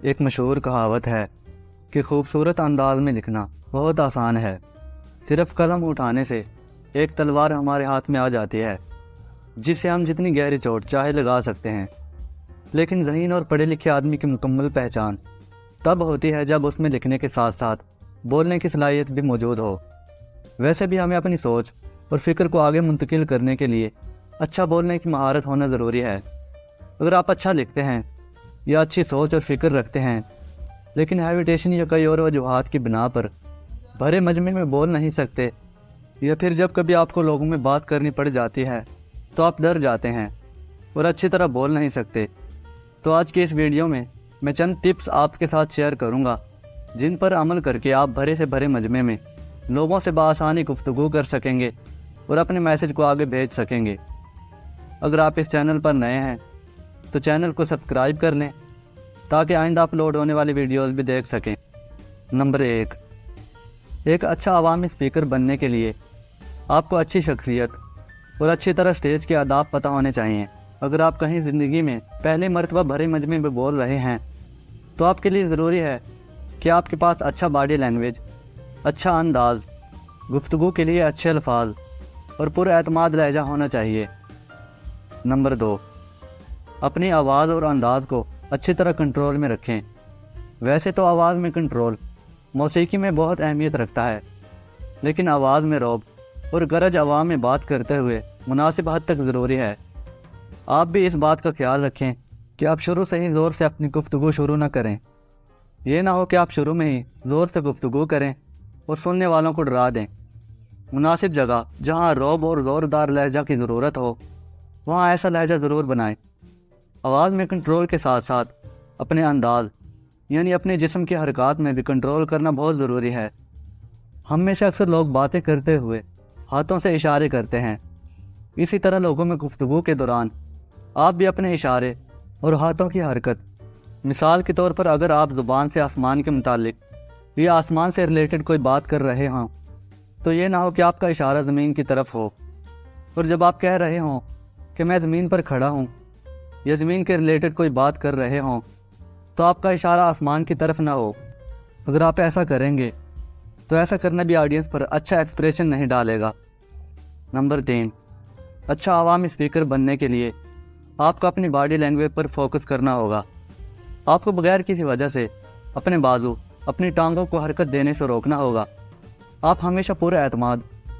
ایک مشہور کہاوت ہے کہ خوبصورت انداز میں لکھنا بہت آسان ہے، صرف قلم اٹھانے سے ایک تلوار ہمارے ہاتھ میں آ جاتی ہے جس سے ہم جتنی گہری چوٹ چاہے لگا سکتے ہیں، لیکن ذہین اور پڑھے لکھے آدمی کی مکمل پہچان تب ہوتی ہے جب اس میں لکھنے کے ساتھ ساتھ بولنے کی صلاحیت بھی موجود ہو۔ ویسے بھی ہمیں اپنی سوچ اور فکر کو آگے منتقل کرنے کے لیے اچھا بولنے کی مہارت ہونا ضروری ہے۔ اگر آپ اچھا لکھتے ہیں یا اچھی سوچ اور فکر رکھتے ہیں لیکن ہیویٹیشن یا کئی اور وجوہات کی بنا پر بھرے مجمع میں بول نہیں سکتے، یا پھر جب کبھی آپ کو لوگوں میں بات کرنی پڑ جاتی ہے تو آپ ڈر جاتے ہیں اور اچھی طرح بول نہیں سکتے، تو آج کی اس ویڈیو میں چند ٹپس آپ کے ساتھ شیئر کروں گا جن پر عمل کر کے آپ بھرے سے بھرے مجمع میں لوگوں سے بآسانی گفتگو کر سکیں گے اور اپنے میسج کو آگے بھیج سکیں گے۔ اگر آپ اس چینل پر نئے ہیں تو چینل کو سبسکرائب کر لیں تاکہ آئندہ اپلوڈ ہونے والی ویڈیوز بھی دیکھ سکیں۔ نمبر 1، ایک اچھا عوامی اسپیکر بننے کے لیے آپ کو اچھی شخصیت اور اچھی طرح سٹیج کے آداب پتہ ہونے چاہیے۔ اگر آپ کہیں زندگی میں پہلی مرتبہ بھرے مجمع میں بول رہے ہیں تو آپ کے لیے ضروری ہے کہ آپ کے پاس اچھا باڈی لینگویج، اچھا انداز، گفتگو کے لیے اچھے الفاظ اور پر اعتماد لہجہ ہونا چاہیے۔ نمبر 2، اپنی آواز اور انداز کو اچھی طرح کنٹرول میں رکھیں۔ ویسے تو آواز میں کنٹرول موسیقی میں بہت اہمیت رکھتا ہے، لیکن آواز میں رعب اور گرج عوام میں بات کرتے ہوئے مناسب حد تک ضروری ہے۔ آپ بھی اس بات کا خیال رکھیں کہ آپ شروع سے ہی زور سے اپنی گفتگو شروع نہ کریں۔ یہ نہ ہو کہ آپ شروع میں ہی زور سے گفتگو کریں اور سننے والوں کو ڈرا دیں۔ مناسب جگہ جہاں رعب اور زوردار لہجہ کی ضرورت ہو وہاں ایسا لہجہ ضرور بنائیں۔ آواز میں کنٹرول کے ساتھ ساتھ اپنے انداز یعنی اپنے جسم کی حرکات میں بھی کنٹرول کرنا بہت ضروری ہے۔ ہم میں سے اکثر لوگ باتیں کرتے ہوئے ہاتھوں سے اشارے کرتے ہیں، اسی طرح لوگوں میں گفتگو کے دوران آپ بھی اپنے اشارے اور ہاتھوں کی حرکت، مثال کے طور پر اگر آپ زبان سے آسمان کے متعلق یا آسمان سے ریلیٹڈ کوئی بات کر رہے ہوں تو یہ نہ ہو کہ آپ کا اشارہ زمین کی طرف ہو، اور جب آپ کہہ رہے ہوں کہ میں زمین پر کھڑا ہوں یا زمین کے ریلیٹڈ کوئی بات کر رہے ہوں تو آپ کا اشارہ آسمان کی طرف نہ ہو۔ اگر آپ ایسا کریں گے تو ایسا کرنا بھی آڈینس پر اچھا ایکسپریشن نہیں ڈالے گا۔ نمبر 3، اچھا عوامی اسپیکر بننے کے لیے آپ کو اپنی باڈی لینگویج پر فوکس کرنا ہوگا۔ آپ کو بغیر کسی وجہ سے اپنے بازو، اپنی ٹانگوں کو حرکت دینے سے روکنا ہوگا۔ آپ ہمیشہ پورے اعتماد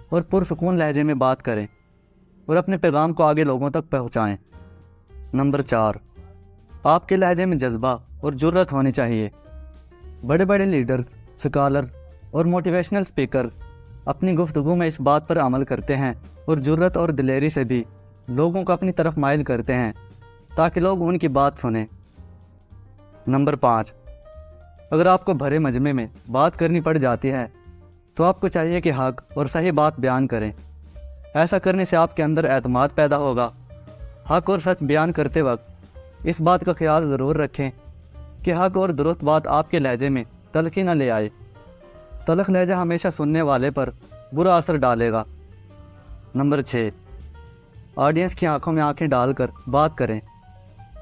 اور پرسکون لہجے میں بات کریں اور اپنے پیغام کو آگے لوگوں تک پہنچائیں۔ نمبر 4، آپ کے لہجے میں جذبہ اور جرأت ہونی چاہیے۔ بڑے بڑے لیڈرز، سکالرز اور موٹیویشنل اسپیکرز اپنی گفتگو میں اس بات پر عمل کرتے ہیں اور جرأت اور دلیری سے بھی لوگوں کو اپنی طرف مائل کرتے ہیں تاکہ لوگ ان کی بات سنیں۔ نمبر 5، اگر آپ کو بھرے مجمع میں بات کرنی پڑ جاتی ہے تو آپ کو چاہیے کہ حق اور صحیح بات بیان کریں۔ ایسا کرنے سے آپ کے اندر اعتماد پیدا ہوگا۔ حق اور سچ بیان کرتے وقت اس بات کا خیال ضرور رکھیں کہ حق اور درست بات آپ کے لہجے میں تلخی نہ لے آئے۔ تلخ لہجہ ہمیشہ سننے والے پر برا اثر ڈالے گا۔ نمبر 6، آڈینس کی آنکھوں میں آنکھیں ڈال کر بات کریں۔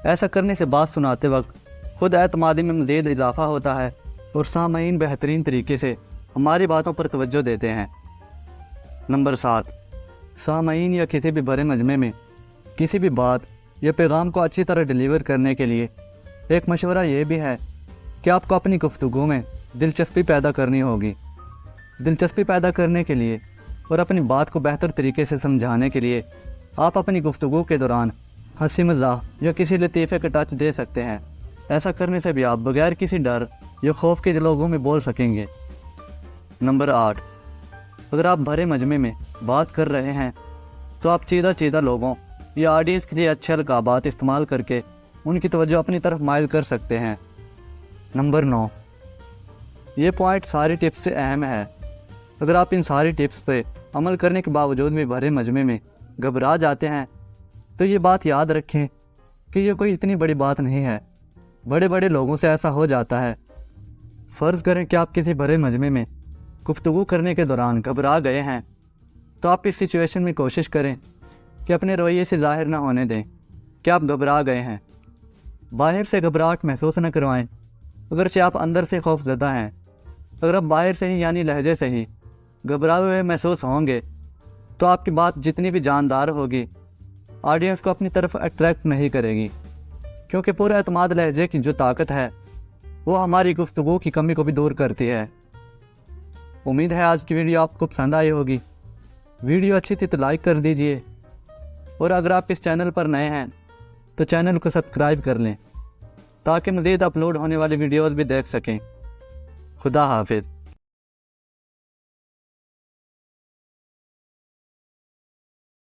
ایسا کرنے سے بات سناتے وقت خود اعتمادی میں مزید اضافہ ہوتا ہے اور سامعین بہترین طریقے سے ہماری باتوں پر توجہ دیتے ہیں۔ نمبر 7، سامعین یا کسی بھی بڑے مجمع میں کسی بھی بات یا پیغام کو اچھی طرح ڈیلیور کرنے کے لیے ایک مشورہ یہ بھی ہے کہ آپ کو اپنی گفتگو میں دلچسپی پیدا کرنی ہوگی۔ دلچسپی پیدا کرنے کے لیے اور اپنی بات کو بہتر طریقے سے سمجھانے کے لیے آپ اپنی گفتگو کے دوران ہنسی مزاح یا کسی لطیفے کا ٹچ دے سکتے ہیں۔ ایسا کرنے سے بھی آپ بغیر کسی ڈر یا خوف کے لوگوں میں بول سکیں گے۔ نمبر 8، اگر آپ بھرے مجمع میں بات کر رہے ہیں تو آپ چیدہ لوگوں یا آڈینس کے لیے اچھے القابات استعمال کر کے ان کی توجہ اپنی طرف مائل کر سکتے ہیں۔ نمبر 9، یہ پوائنٹ ساری ٹپس سے اہم ہے۔ اگر آپ ان ساری ٹپس پہ عمل کرنے کے باوجود بھی بھرے مجمع میں گھبرا جاتے ہیں تو یہ بات یاد رکھیں کہ یہ کوئی اتنی بڑی بات نہیں ہے۔ بڑے بڑے لوگوں سے ایسا ہو جاتا ہے۔ فرض کریں کہ آپ کسی بھرے مجمع میں گفتگو کرنے کے دوران گھبرا گئے ہیں تو آپ اس سچویشن میں کوشش کریں کہ اپنے رویے سے ظاہر نہ ہونے دیں کہ آپ گھبرا گئے ہیں۔ باہر سے گھبراہٹ محسوس نہ کروائیں، اگرچہ آپ اندر سے خوف زدہ ہیں، اگر آپ باہر سے ہی یعنی لہجے سے ہی گھبرائے ہوئے محسوس ہوں گے تو آپ کی بات جتنی بھی جاندار ہوگی آڈینس کو اپنی طرف اٹریکٹ نہیں کرے گی، کیونکہ پورے اعتماد لہجے کی جو طاقت ہے وہ ہماری گفتگو کی کمی کو بھی دور کرتی ہے۔ امید ہے آج کی ویڈیو آپ کو پسند آئی ہوگی۔ ویڈیو اچھی تھی تو لائک کر دیجئے، اور اگر آپ اس چینل پر نئے ہیں تو چینل کو سبسکرائب کر لیں تاکہ مزید اپلوڈ ہونے والی ویڈیوز بھی دیکھ سکیں۔ خدا حافظ۔